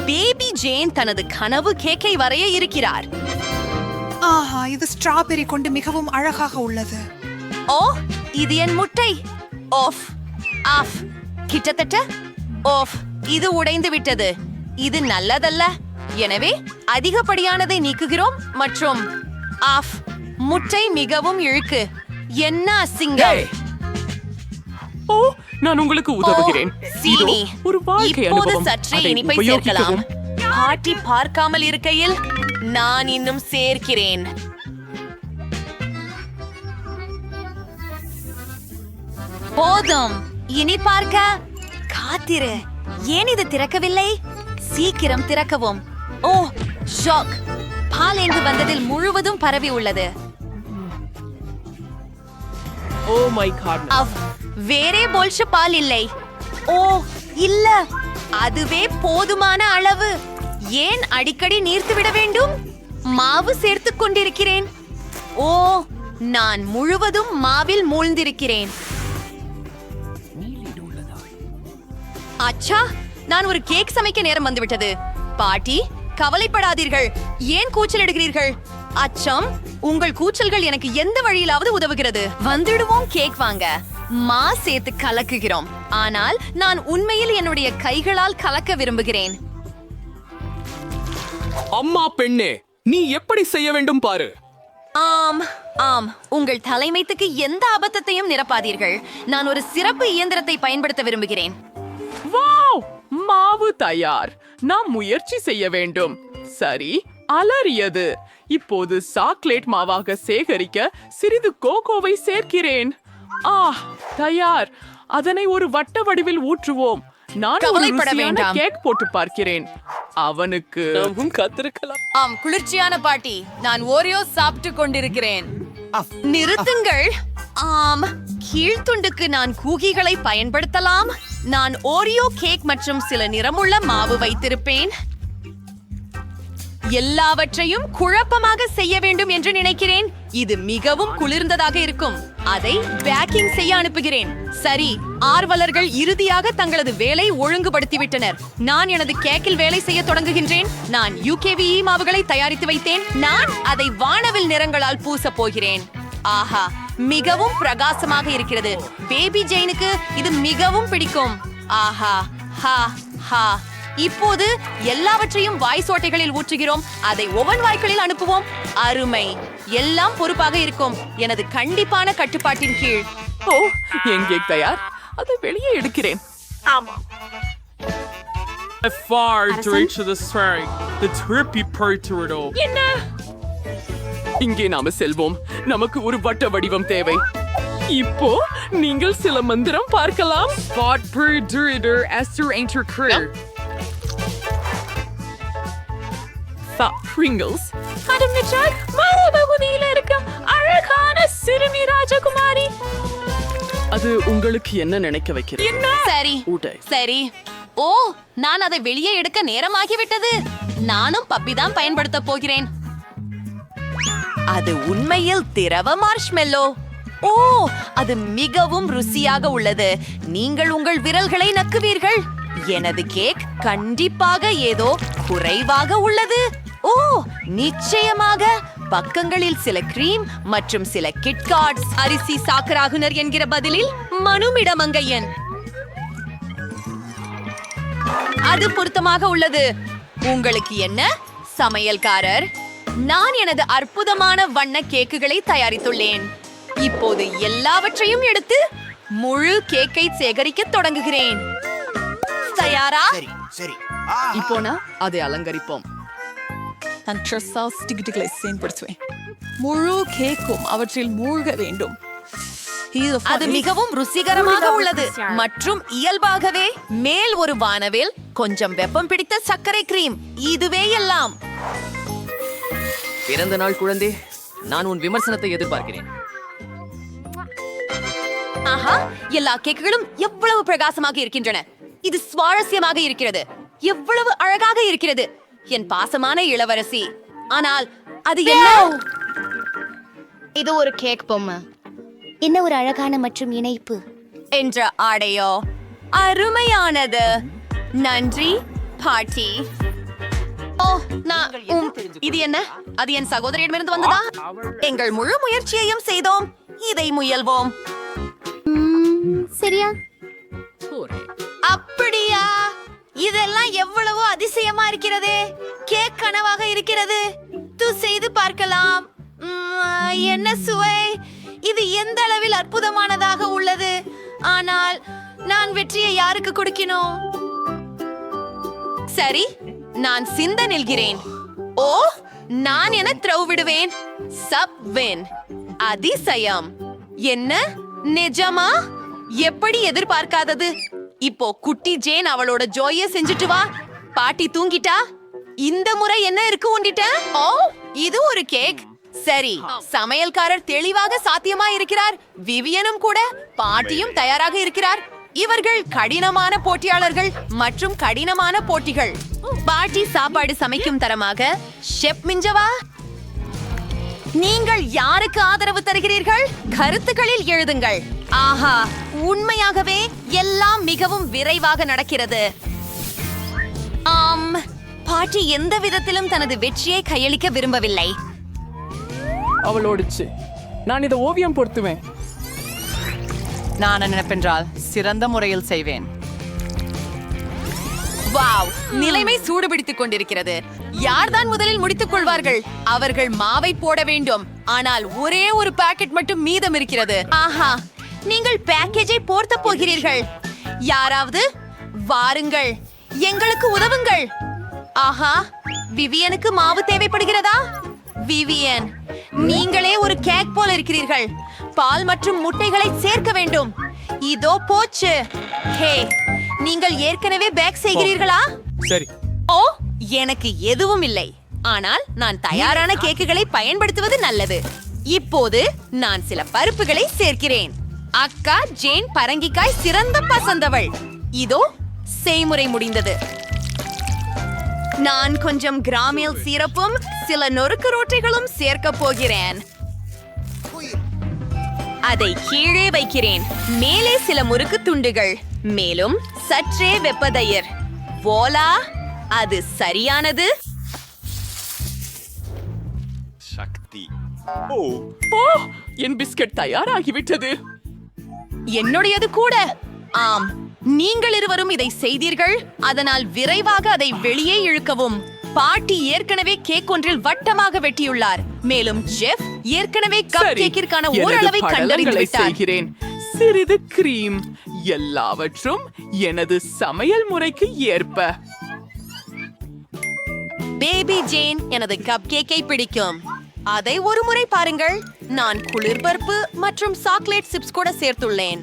Baby Jane தனது கனவு கேக்கை வரைய இருக்கிறார். ஆஹா, இது ஸ்ட்ராபெரி கொண்டு மிகவும் அழகாக உள்ளது. ஓ, இது என் முட்டை. ஆஃப் ஆஃப் கிட்டத்தட்ட ஆஃப். இது உடைந்து விட்டது. இது நல்லதல்ல. எனவே அதிகப்படியானதை நீக்குகிறோம் மற்றும் ஆஃப். முட்டை மிகவும் இழுக்கு. என்ன அசிங்கம். ஓ, நான் உங்களுக்கு உதவுகிறேன். சீனி. ஒரு வாழ்க்கை இப்போது அனுபவம். சற்றே அதை இனிப்பை சேர்க்கலாம். உபயோகிக்கவும். பாட்டி பார்க்காமல் இருக்கையில் நான் இன்னும் சேர்க்கிறேன். போதும். இனி பார்க்க காத்திரு. ஏன் இது திறக்கவில்லை? சீக்கிரம் திறக்கவும். ஓ, ஷாக். பால் எங்கு வந்ததில் முழுவதும் பரவி உள்ளது. Oh my God. வேறே போல்ஷ பால் இல்லை. ஓ இல்ல, அதுவே போதுமான அளவு. ஏன் அடிக்கடி நீர்த்து விட வேண்டும்? மாவு சேர்த்துக் கொண்டிருக்கிறேன். ஓ, நான் முழுவதும் மாவில் மூழ்ந்திருக்கிறேன். அச்சா, நான் ஒரு கேக் சமைக்க நேரம் வந்துவிட்டது. பாட்டி, கவலைப்படாதீர்கள். ஏன் கூச்சல் எடுக்கிறீர்கள்? அச்சம், உங்கள் கூச்சல்கள் எனக்கு எந்த வழியிலாவது உதவுகிறது. வந்துடுவோம் கேக் வாங்க. மா சேர்த்து கலக்குகிறோம். ஆனால் நான் உண்மையில் என்னுடைய கைகளால் கலக்க விரும்புகிறேன். அம்மா பெண்ணே, நீ எப்படி செய்ய வேண்டும் பாரு. ஆம் ஆம், உங்கள் தலைமைத்துக்கு எந்த அபத்தத்தையும் நிரப்பாதீர்கள். நான் ஒரு சிறப்பு இயந்திரத்தை பயன்படுத்த விரும்புகிறேன். வாவ், மாவு தயார். நாம் முயற்சி செய்ய வேண்டும். சரி, அலறியது. இப்போது சாக்லேட் மாவாக சேகரிக்க சிறிது கோகோவை சேர்க்கிறேன். தயார். அதனை ஒரு வட்ட வடிவில் ஊற்றுவோம். நான் ஒரு ருசியான கேக் போட்டு பார்க்கிறேன். அவனுக்கு கத்திருக்கலாம். ஆம், குளிர்ச்சியான பாட்டி. நான் ஓரியோ சாப்பிட்டு கொண்டிருக்கிறேன். நிறுத்துங்கள். ஆம், கீழ்த்துண்டுக்கு நான் கூகிகளை பயன்படுத்தலாம். நான் ஓரியோ கேக் மற்றும் சில நிறமுள்ள மாவு வைத்திருப்பேன். எல்லாவற்றையும் குழப்பமாக செய்ய வேண்டும் என்று நினைக்கிறேன். இது மிகவும் குளிர்ந்ததாக இருக்கும். அதை பேக்கிங் செய்ய அனுப்புகிறேன். சரி, ஆர்வலர்கள் இறுதியாக தங்களது வேலை ஒழுங்குபடுத்திவிட்டனர். நான் எனது கேக்கில் வேலை செய்ய தொடங்குகின்றேன். நான் UKVE மாவுகளை தயாரித்து வைத்தேன். நான் அதை வானவில் நிறங்களால் பூசப் போகிறேன். ஆஹா, மிகவும் பிரகாசமாக இருக்கிறது. பேபி ஜெயினுக்கு இது மிகவும் பிடிக்கும். ஆஹா, ஹா ஹா. இப்போது எல்லாவற்றையும் வாய் சோட்டைகளில் ஊற்றுகிறோம். அதை ஓவன் வாய்க்களில் அனுப்புவோம். அருமை. எல்லாம் பொறுப்பாக இருக்கும். எனது கண்டிப்பான கட்டுப்பாட்டின் கீழ். ஓ, எங்கே தயார். அதை வெளியே எடுக்கிறேன். ஆமா. என்ன? இங்கே நாம செல்வோம். நமக்கு ஒரு வட்ட வடிவம் தேவை. இப்போ நீங்கள் சில மந்திரம் பார்க்கலாம். Pringles. அழகான சிறுமி ராஜகுமாரி. அது உங்களுக்கு என்ன நினைக்க வைக்கிறது? சரி சரி. ஓ, நான் அதை வெளியே எடுக்க நேரமாகிவிட்டது. நானும் பப்பி தான் பயன்படுத்த போகிறேன். அது உண்மையில் திரவ மார்ஷ்மெல்லோ. ஓ, அது மிகவும் ருசியாக உள்ளது. நீங்கள் உங்கள் விரல்களை நக்குவீர்கள். எனது கேக் கண்டிப்பாக ஏதோ குறைவாக உள்ளது. ஓ, நிச்சயமாக பக்கங்களில் சில கிரீம் மற்றும் சில கிட்காட்ஸ். அரிசி சாக்கராகுனர் என்கிற பதிலில் மனுமிடமங்கையன். அது பொருத்தமாக உள்ளது. உங்களுக்கு என்ன சமையல்காரர்? நான் எனது அற்புதமான வண்ண கேக்குகளை தயாரித்துள்ளேன். இப்போது எல்லாவற்றையும் எடுத்து முழு கேக்கை சேகரிக்க தொடங்குகிறேன். தயாரா? இப்போ நான் அதை அலங்கரிப்போம். நான் ஸ்டிக்குகளை செயல்படுத்துவேன். முழு கேக்கும் அவற்றில் மூழ்க வேண்டும். அது மிகவும் ருசிகரமாக உள்ளது மற்றும் இயல்பாகவே மேல் ஒரு வானவில், கொஞ்சம் வெப்பம் பிடித்த சர்க்கரை கிரீம். இதுவே எல்லாம். பிறந்த நாள் குழந்தை, நான் உன் விமர்சனத்தை எதிர்பார்க்கிறேன். ஆஹா, எல்லா கேக்குகளும் எவ்வளவு பிரகாசமாக இருக்கின்றன. இது சுவாரஸ்யமாக இருக்கிறது. எவ்வளவு அழகாக இருக்கிறது என் பாசமான இளவரசி. ஆனால் அது என்ன? இது ஒரு கேக் பொம்மை. என்ன ஒரு அழகான மற்றும் இணைப்பு என்ற ஆடையோ அருமையானது. நன்றி பாட்டி. இது என்ன? அது என் சகோதரியிடமிருந்து வந்ததா? எங்கள் முழு முயற்சியையும் செய்தோம். இதை முயல்வோம். சரியா? அப்படியா? இதெல்லாம் எவ்வளவோ அதிசயமா இருக்கிறது. கேக் கனவாக இருக்கிறது. செய்து பார்க்கலாம். என்ன சுவை! இது எந்த அளவில் அற்புதமானதாக உள்ளது. ஆனால் நான் வெற்றியை யாருக்கு கொடுக்கணும்? சரி, நான் சிந்த நில்கிறேன். ஓ, நான் என த்ரவ் விடுவேன். சப்வின். அதிசயம். என்ன? நிஜமா? எப்படி எதிர்பார்க்காதது? இப்போ குட்டி ஜேன் அவளோட ஜோய செஞ்சுட்டு வா. பாட்டி தூங்கிட்டா. இந்த முறை என்ன இருக்கு உண்டிட்ட? ஓ, இது ஒரு கேக். சரி, சமையல்காரர் தெளிவாக சாத்தியமா இருக்கிறார். விவியனும் கூட, பாட்டியும் தயாராக இருக்கிறார். இவர்கள் கடினமான போட்டியாளர்கள் மற்றும் கடினமான போட்டிகள். பாட்டி சாப்பாடு சமைக்கும் தரமாக ஷெப் மிஞ்சவா. நீங்கள் யாருக்கு ஆதரவு தருகிறீர்கள்? கருத்துக்களில் எழுதுங்கள். ஆஹா, உண்மையாகவே எல்லாம் மிகவும் விரைவாக நடக்கிறது. பாட்டி எந்த விதத்திலும் தனது வெற்றியை கையளிக்க விரும்பவில்லை. அவளோடுச்சு. நான் இதை ஓவியம் பொருத்துவேன். நான் நினைப்பென்றால் சிறந்த முறையில் செய்வேன். வாவ், நிலைமை சூடுபிடித்துக் கொண்டிருக்கிறது. யார்தான் முதலில் முடித்துக் கொள்வார்கள்? அவர்கள் மாவை போட வேண்டும். ஆனால் ஒரே ஒரு பாக்கெட் மட்டும் மீதம் இருக்கிறது. ஆஹா, நீங்கள் பேக்கேஜை போர்த்த போகிறீர்கள். யாராவது வாருங்கள், எங்களுக்கு உதவுங்கள். ஆஹா, விவியனுக்கு மாவு தேவைப்படுகிறதா? விவியன், நீங்களே ஒரு கேக் போல இருக்கிறீர்கள். பால் மற்றும் முட்டைகளை சேர்க்க வேண்டும். இதோ போச்சு. ஹே, நீங்கள் ஏற்கனவே பேக் செய்கிறீர்களா? சரி. ஓ, எனக்கு எதுவும் இல்லை. ஆனால் நான் தயாரான கேக்குகளை பயன்படுத்துவது நல்லது. இப்போது நான் சில பருப்புகளை சேர்க்கிறேன். அக்கா ஜேன் பரங்கிக்காய் சிறந்த பசந்தவள். இதோ செய்முறை முடிந்தது. நான் கொஞ்சம் கிராமியல் சீரப்பும் சில நொறுக்கு ரோட்டைகளும் சேர்க்க போகிறேன். அதை கீழே வைக்கிறேன். மேலே சில முறுக்கு துண்டுகள், மேலும் சற்றே வெப்பதயிர். வோலா, அது சரியானது. ஓ, என் பிஸ்கட் தயாராகிவிட்டது. என்னுடையது கூட. ஆம், நீங்கள் இருவரும் இதை செய்தீர்கள். அதனால் விரைவாக அதை வெளியே இழுக்கவும். பாட்டி ஏற்கனவே கேக் ஒன்றில் வட்டமாக வெட்டியுள்ளார். மேலும் ஜெஃப் ஏற்கனவே கப் கேக்கிற்கான ஓரளவை கண்டறிந்து விட்டார். செய்கிறேன். சிறிது கிரீம், எல்லாவற்றும் எனது சமையல் முறைக்கு ஏற்ப. பேபி ஜேன் எனது கப் கேக்கை பிடிக்கும். அதை ஒரு முறை பாருங்கள். நான் குளிர்பருப்பு மற்றும் சாக்லேட் சிப்ஸ் கூட சேர்த்துள்ளேன்.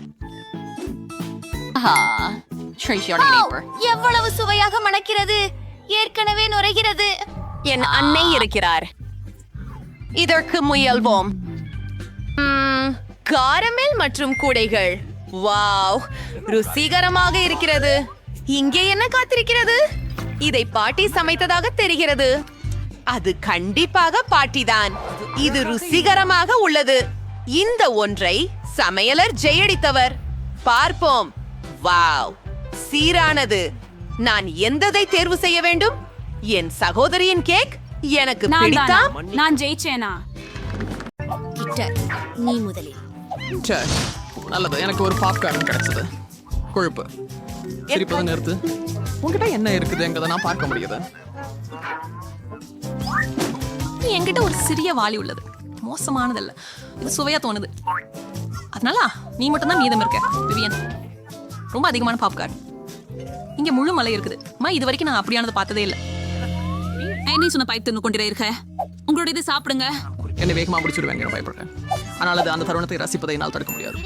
எவ்வளவு சுவையாக மணக்கிறது. ஏற்கனவே நுரைகிறது. என் அன்னை இருக்கிறார். இதற்கு முயல்வோம். காரமெல் மற்றும் கூடைகள். வாவ், ருசிகரமாக இருக்கிறது. இங்கே என்ன காத்திருக்கிறது? இதை பாட்டி சமைத்ததாக தெரிகிறது. அது கண்டிப்பாக பாட்டிதான். இது ருசிகரமாக உள்ளது. இந்த ஒன்றை சமையலர் ஜெயடித்தவர். பார்ப்போம். வாவ், சீரானது. நான் எந்ததை தேர்வு செய்ய வேண்டும்? என் சகோதரியின் கேக் எனக்கு பிடித்தாம். நான் ஜெயிச்சேனா? நீ முதலில். சரி, நல்லது. எனக்கு ஒரு பாப்கார்ன் கிடைச்சது. கொழுப்பு. சிரிப்பதை நிறுத்து. உங்ககிட்ட என்ன இருக்குதுங்கிறத நான் பார்க்க முடியுது. என்கிட்ட ஒரு சிறிய வாளி உள்ளது. மோசமானதல்ல, இது சுவையா தோணுது. அதனால நீ மட்டும் தான் மீதம் இருக்க. விவியன், ரொம்ப அதிகமான பாப்கார்ன். இங்க முழு மலை இருக்குது. இது வரைக்கும் நான் அப்படியானதை பார்த்ததே இல்லை. என்ன சொன்ன பைப் தின்னு கொண்டிரே இருக்க? உங்களோட இது சாப்பிடுங்க. என்னை வேகமா முடிச்சுடுவேன் பயப்படுறேன். ஆனால் அது அந்த தருணத்தை ரசிப்பதை என்னால் தடுக்க முடியாது.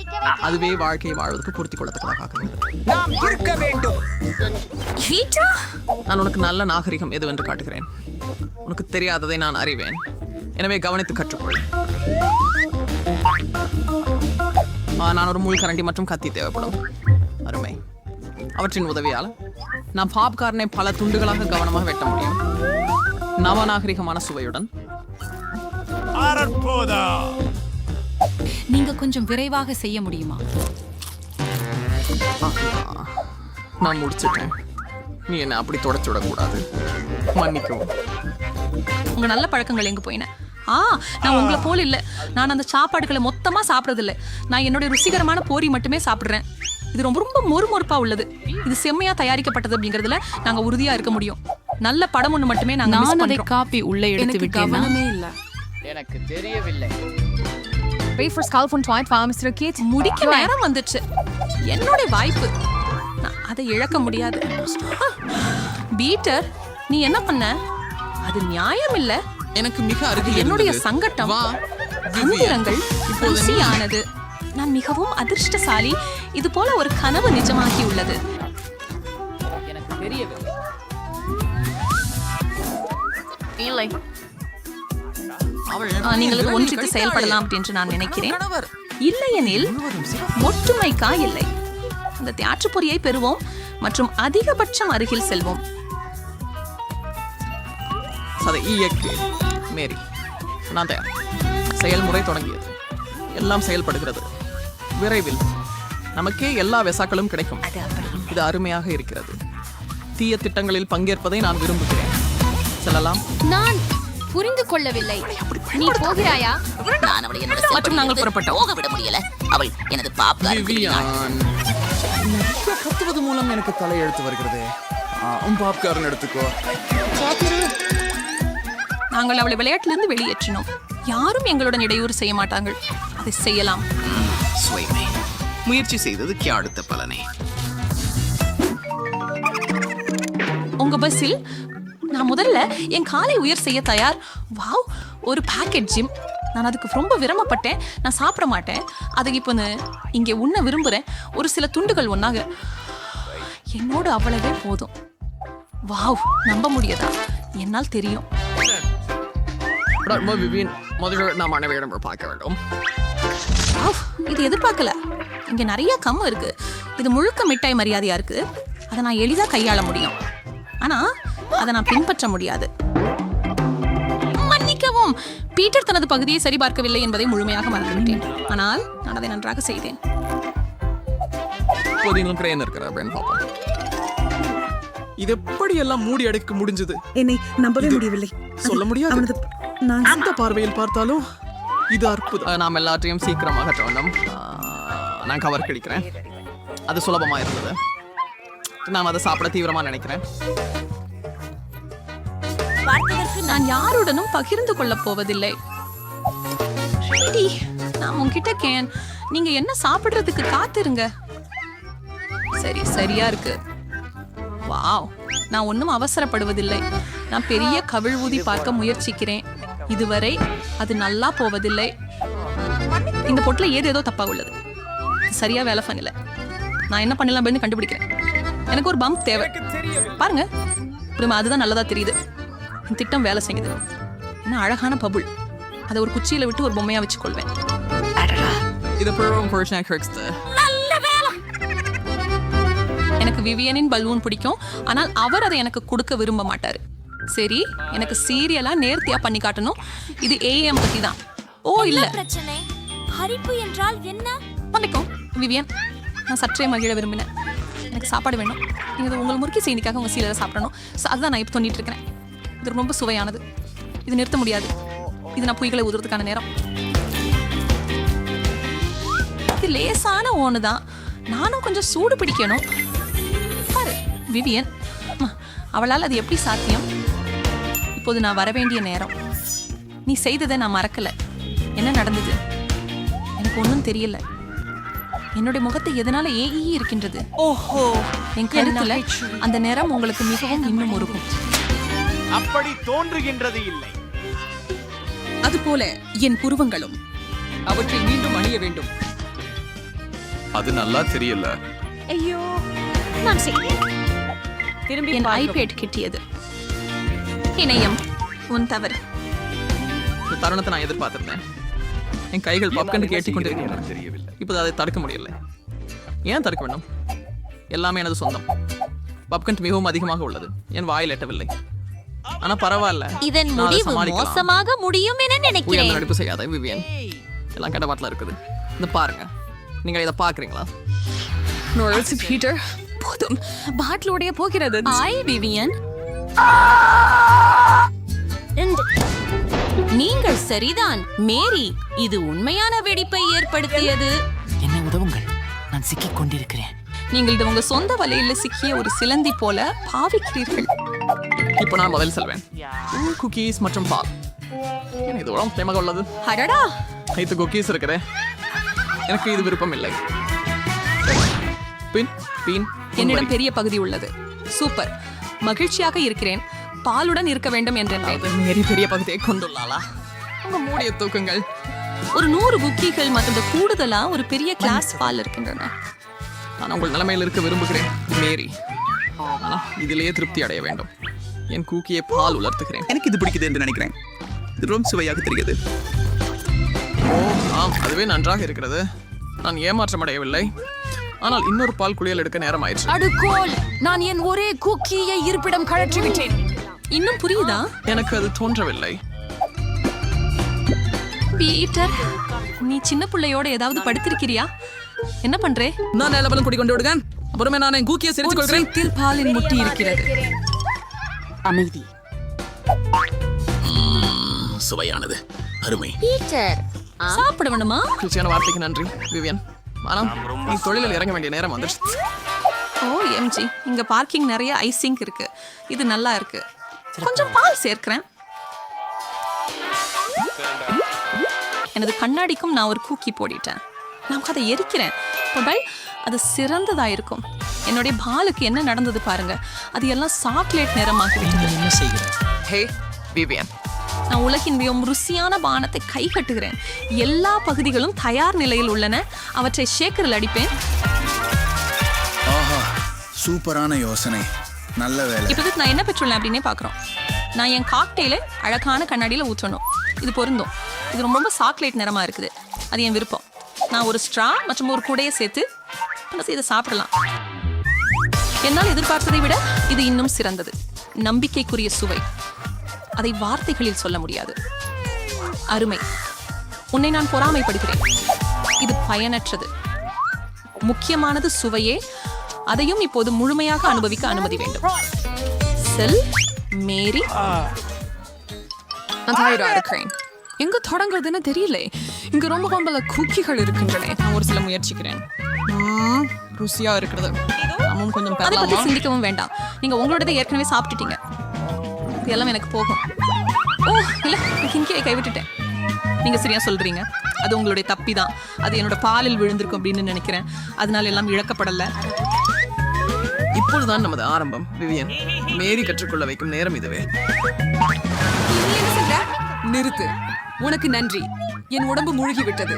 அதுவே வாழ்க்கையை வாழ்வதற்கு பொருத்தி கொள்ளத்தக்கதாக. நான் உனக்கு நல்ல நாகரிகம் எதுவென்று காட்டுகிறேன். உனக்கு தெரியாததை நான் அறிவேன். எனவே கவனித்து கற்றுக்கொள். நான் ஒரு முள் கரண்டி மற்றும் கத்தி தேவைப்படும். அருமை. அவற்றின் உதவியால் நான் பாப்கார்னை பல துண்டுகளாக கவனமாக வெட்ட முடியும். நவநாகரிகமான சுவையுடன். நீங்க கொஞ்சம் விரைவாக செய்ய முடியுமா? நான் முடிச்சிட்டேன். நீ என்ன அப்படி தொடச்சு விடக்கூடாது. மன்னிக்கவும். உங்க நல்ல பழக்கங்கள் எங்க போயின? நான் உங்களை போல இல்ல. நான் அந்த சாப்பாடுகளை மொத்தமா சாப்பிடறது இல்ல. நான் என்னுடைய ருசிகரமான போரி மட்டுமே சாப்பிடுறேன். இது ரொம்ப ரொம்ப மொறுமொறுப்பா உள்ளது. இது செம்மையா தயாரிக்கப்பட்டது அப்படிங்கறதுல நாங்க உறுதியா இருக்க முடியும். நல்ல படம் ஒண்ணு மட்டுமே நாங்க மிஸ் நான் அதை பண்றோம். காப்பி உள்ள எடுத்து விட்டேனா? எனக்கு தெரியவில்லை. Wait for Skull von Twilight Farm, Mr. Kate. முடிக்க நேரம் வந்துச்சு. என்னோட வாய்ப்பு. நான் அதை இழக்க முடியாது. பீட்டர், நீ என்ன பண்ண? அது நியாயம் இல்ல. எனக்கு மிக அருகில் என்னுடைய இருந்தது. சங்கட்டம். வா, தந்திரங்கள் இப்போது நீ- ருசியானது. நான் மிகவும் அதிர்ஷ்டசாலி. இது போல ஒரு கனவு நிஜமாகி உள்ளது. எனக்கு தெரியவில்லை. இல்லை. அவள் நீங்கள் விரலில் ஒன்றித்து கடித்தாளே. செயல்படலாம் என்று நான் நினைக்கிறேன். கணவர். இல்லையெனில் ஒற்றுமைக்கா இல்லை. இந்த தியாற்று பொறியை பெறுவோம் மற்றும் அதிகபட்சம் அருகில் செல்வோம். அதை இயக்கு மேரி. நான் தயார். செயல்முறை தொடங்கியது. எல்லாம் செயல்படுகிறது. விரைவில் நமக்கே எல்லா வெசாக்களும் கிடைக்கும். இது அருமையாக இருக்கிறது. தீய திட்டங்களில் பங்கேற்பதை நான் விரும்புகிறேன். செல்லலாம். நான் புரிந்து கொள்ளவில்லை. நீ போகிறாயா? நான் அவளை என்னோட மற்றும் நாங்கள் புறப்பட்டோம். போக விட முடியல. அவள் எனது பாப்கார்ன் விவியான். நிறைய கத்துவது மூலம் எனக்கு தலையெழுத்து வருகிறது. பாப்கார்ன் எடுத்துக்கோ. நாங்கள் அவளை விளையாட்டிலிருந்து வெளியேற்றினோம். யாரும் எங்களுடன் இடையூறு செய்ய மாட்டார்கள். அதை செய்யலாம். சுவைமை முயற்சி செய்ததுக்கு அடுத்த பலனை. உங்க பஸ்ஸில் நான் முதல்ல என் காலை உயர் செய்ய தயார். வாவ், ஒரு பாக்கெட் ஜிம். நான் அதுக்கு ரொம்ப விரும்பப்பட்டேன். நான் சாப்பிட மாட்டேன். அதை இப்போ இங்கே உண்ண விரும்புகிறேன். ஒரு சில துண்டுகள் ஒன்றாக என்னோடு அவ்வளவே போதும். வாவ், நம்ப முடியாதா? என்னால் தெரியும். விவியன், முதல்ல நாம் அனைவரிடம் பார்க்க வேண்டும். வாவ், இது எதிர்பார்க்கல. இங்கே நிறைய கம்மு இருக்கு. இது முழுக்க மிட்டாய் மரியாதையா இருக்கு. அதை நான் எளிதாக கையாள முடியும். ஆனா அதை நான் பின்பற்ற முடியாது. மன்னிக்கவும், பீட்டர் தனது பகுதியை சரிபார்க்கவில்லை என்பதை முழுமையாக மறந்துவிட்டேன். ஆனால் நான் அதை நன்றாக செய்தேன். இப்போது இன்னும் கிரேன் இருக்கிற அப்படின்னு பார்ப்போம். இது எப்படி எல்லாம் மூடி அடைக்க முடிஞ்சது? என்னை நம்பவே முடியவில்லை. சொல்ல முடியாது. அவனது நான் எந்த பார்வையில் பார்த்தாலும் இது அற்புதம். நாம் எல்லாத்தையும் சீக்கிரமாக அகற்ற வேண்டும். நான் கவர் கிடைக்கிறேன். அது சுலபமா இருந்தது. நான் அதை சாப்பிட தீவிரமா நினைக்கிறேன். நான் யாருடனும் பகிர்ந்து கொள்ளப் போவதில்லை. ஷீடி, நான் உன்கிட்ட கேன். நீங்க என்ன சாப்பிடுறதுக்கு காத்திருங்க. சரி, சரியா இருக்கு. வாவ், நான் ஒன்றும் அவசரப்படுவதில்லை. நான் பெரிய கவிழ் ஊதி பார்க்க முயற்சிக்கிறேன். இதுவரை அது நல்லா போவதில்லை. இந்த பொட்டில ஏதோ தப்பா உள்ளது. இது சரியா வேலை பண்ணல. நான் என்ன பண்ணலாம் அப்படின்னு கண்டுபிடிக்கிறேன். எனக்கு ஒரு பம்ப் தேவை. பாருங்க, இப்ப அதுதான் நல்லதா தெரியுது. இந்த திட்டம் வேலை செய்யுது. என்ன அழகான பபுள். அதை ஒரு குச்சியில விட்டு ஒரு பொம்மையா வச்சுக்கொள்வேன். இது பெரும் புருஷன் கிரிக்ஸ்து. எனக்கு விவியனின் பலூன் பிடிக்கும். ஆனால் அவர் அதை எனக்கு கொடுக்க விரும்ப மாட்டாரு. சரி, எனக்கு சீரியலா நேர்த்தியா பண்ணி காட்டணும். இது ஏஎம் பத்தி தான். ஓ இல்ல, பிரச்சனை ஹரிப்பு என்றால் என்ன? பண்ணிக்கோ விவியன். நான் சற்றே மகிழ விரும்பினேன். எனக்கு சாப்பாடு வேணும். நீங்க இது உங்கள் முறுக்கி செய்திக்காக உங்க சீரியலை சாப்பிடணும். அதுதான் நான் இப்போ தோண்டிட்டு இருக்கிறேன். இது ரொம்ப சுவையானது. இது நிறுத்த முடியாது. இது நான் பொய்களை உதுறதுக்கான நேரம். இது லேசான ஓனு தான். நானும் கொஞ்சம் சூடு பிடிக்கணும். பாரு விவியன், அவளால் அது எப்படி சாத்தியம்? இப்போது நான் வர வேண்டிய நேரம். நீ செய்ததை நான் மறக்கல. என்ன நடந்தது? எனக்கு ஒன்றும் தெரியல. என்னுடைய முகத்தை எதனால ஏஇ இருக்கின்றது? ஓஹோ, என் கருத்துல அந்த நிறம் உங்களுக்கு மிகவும் இன்னும் உருகும். அப்படி தோன்றுகின்றது இல்லை. அதுபோல என் புருவங்களும். அவற்றை மீண்டும் அணிய வேண்டும். அது நல்லா தெரியல. ஐயோ, நான் செய்கிறேன். திரும்பி என் ஐபேட் கிட்டியது. இணையம் உன் தவறு. இந்த தருணத்தை நான் எதிர்பார்த்திருந்தேன். என் கைகள் பப்கண்டு கேட்டி கொண்டிருக்கின்றன. தெரியவில்லை. இப்போது அதை தடுக்க முடியல. ஏன் தடுக்க வேண்டும்? எல்லாமே எனது சொந்தம். பப்கண்ட் மிகவும் அதிகமாக உள்ளது. என் வாயில் எட்டவில்லை. ஆனா பரவாயில்ல. இதன் நான் அதை முடிவு சமாளிக்கலாம். மோசமாக முடியும் என உயர்ந்த நினைக்கிறேன். நடிப்பு செய்யாத விவியன். எல்லாம் கடவாட்டில் இருக்குது. இந்த பாருங்க, நீங்க இதை பாக்குறீங்களா? Nora, it's Peter. போதும் பாட்டில் உடைய போகிறது ஹாய் விவியன் நீங்கள் சரிதான் மேரி இது உண்மையான வெடிப்பை ஏற்படுத்தியது. என்னை உதவுங்கள், நான் சிக்கிக் கொண்டிருக்கிறேன். நீங்கள் இது உங்க சொந்த வலையில சிக்கிய ஒரு சிலந்தி போல பாவிக்கிறீர்கள். இப்போ நான் முதல் செல்வேன். குக்கீஸ் மற்றும் பால். எனக்கு இது உடம்பு தேமாக உள்ளது. அடடா, ஐந்து குக்கீஸ் இருக்கிறே. எனக்கு இது விருப்பம் இல்லை. பின் பின் என்னிடம் பெரிய பகுதி உள்ளது. சூப்பர், மகிழ்ச்சியாக இருக்கிறேன். பாலுடன் இருக்க வேண்டும் என்றேன். மேரி பெரிய பகுதியை கொண்டுள்ளாளா? உங்க மூடிய தூக்குங்கள். ஒரு 100 குக்கீகள் மற்றும் கூடுதலா ஒரு பெரிய கிளாஸ் பால் இருக்கின்றன. நான் உங்கள் நிலைமையில் இருக்க விரும்புகிறேன் மேரி. ஆனா இதிலேயே திருப்தி அடைய வேண்டும். என் கூக்கியை பால் உலர்த்துகிறேன். எனக்கு இது பிடிக்குது என்று நினைக்கிறேன். இது ரொம்ப சுவையாக தெரிகிறது. ஓ ஆம், அதுவே நன்றாக இருக்கிறது. நான் ஏமாற்றம் அடையவில்லை. ஆனால் இன்னொரு பால் குளியல் எடுக்க நேரம் ஆயிடுச்சு. அடுக்கோல், நான் என் ஒரே குக்கியை இருப்பிடம் கழற்றி விட்டேன். இன்னும் புரியுதா? எனக்கு அது தோன்றவில்லை. பீட்டர், நீ சின்ன பிள்ளையோட ஏதாவது படுத்திருக்கிறியா? என்ன பண்றே? நான் நிலவலம் குடிக்கொண்டு விடுகிறேன். அப்புறமே நான் என் கூக்கியை சிரித்துக் கொள்கிறேன். பாலின் முட்டி இருக்கிறது. அமைதி. சுவையானது, அருமை. சாப்பிட வேணுமா? குளிர்ச்சியான வார்த்தைக்கு நன்றி விவியன். ஆனால் நீ தொழிலில் இறங்க வேண்டிய நேரம் வந்துருச்சு. ஓ எம்ஜி, இங்க பார்க்கிங் நிறைய ஐசிங் இருக்கு. இது நல்லா இருக்கு. கொஞ்சம் பால் சேர்க்கிறேன். எனது கண்ணாடிக்கும் நான் ஒரு கூக்கி போடிட்டேன். நான் அதை எரிக்கிறேன். போட்டால் அது சிறந்ததா இருக்கும். என்னுடைய பாலுக்கு என்ன நடந்தது பாருங்க. அது எல்லாம் சாக்லேட் நிறமாகிவிட்டது. என்ன செய்கிறேன்? ஹே விவியன், நான் உலகின் மிகவும் ருசியான பானத்தை கை கட்டுகிறேன். எல்லா பகுதிகளும் தயார் நிலையில் உள்ளன. அவற்றை ஷேக்கரில் அடிப்பேன். ஆஹா, சூப்பரான யோசனை. நல்ல வேலை. இப்போதைக்கு நான் என்ன பெற்றுள்ளேன் அப்படின்னே பார்க்குறோம். நான் என் காக்டெயிலை அழகான கண்ணாடியில் ஊற்றணும். இது பொருந்தும். இது ரொம்ப ரொம்ப சாக்லேட் நிறமாக இருக்குது. அது என் விருப்பம். நான் ஒரு ஸ்ட்ரா மற்றும் ஒரு குடையை சேர்த்து இதை சாப்பிடலாம். என்னால் எதிர்பார்த்ததை விட இது இன்னும் சிறந்தது. நம்பிக்கைக்குரிய சுவை. அதை வார்த்தைகளில் சொல்ல முடியாது. அருமை. உன்னை நான் பொறாமைப்படுகிறேன். இது பயனற்றது. முக்கியமானது சுவையே. அதையும் இப்போது முழுமையாக அனுபவிக்க அனுமதி வேண்டும். செல் மேரி. நான் தயாரா இருக்கிறேன். எங்க தொடங்குறதுன்னு தெரியல. இங்க ரொம்ப பல குக்கிகள் இருக்கின்றன. நான் ஒரு சில முயற்சிக்கிறேன். ருசியா இருக்கிறது. நாமும் கொஞ்சம் அதை பத்தி பெறலாமா? சிந்திக்கவும் வேண்டாம். நீங்க உங்களோடதை ஏற்கனவே சாப்பிட்டுட்டீங்க. இது எல்லாம் எனக்கு போகும். ஓ இல்ல, கிங்கியை கைவிட்டுட்டேன். நீங்க சரியா சொல்றீங்க. அது உங்களுடைய தப்பி தான். அது என்னோட பாலில் விழுந்திருக்கும் அப்படின்னு நினைக்கிறேன். அதனால எல்லாம் இழக்கப்படல. இப்பொழுதுதான் நமது ஆரம்பம் விவியன். மேரி கற்றுக்கொள்ள வைக்கும் நேரம் இதுவே. நிறுத்து. உனக்கு நன்றி. என் உடம்பு மூழ்கி விட்டது.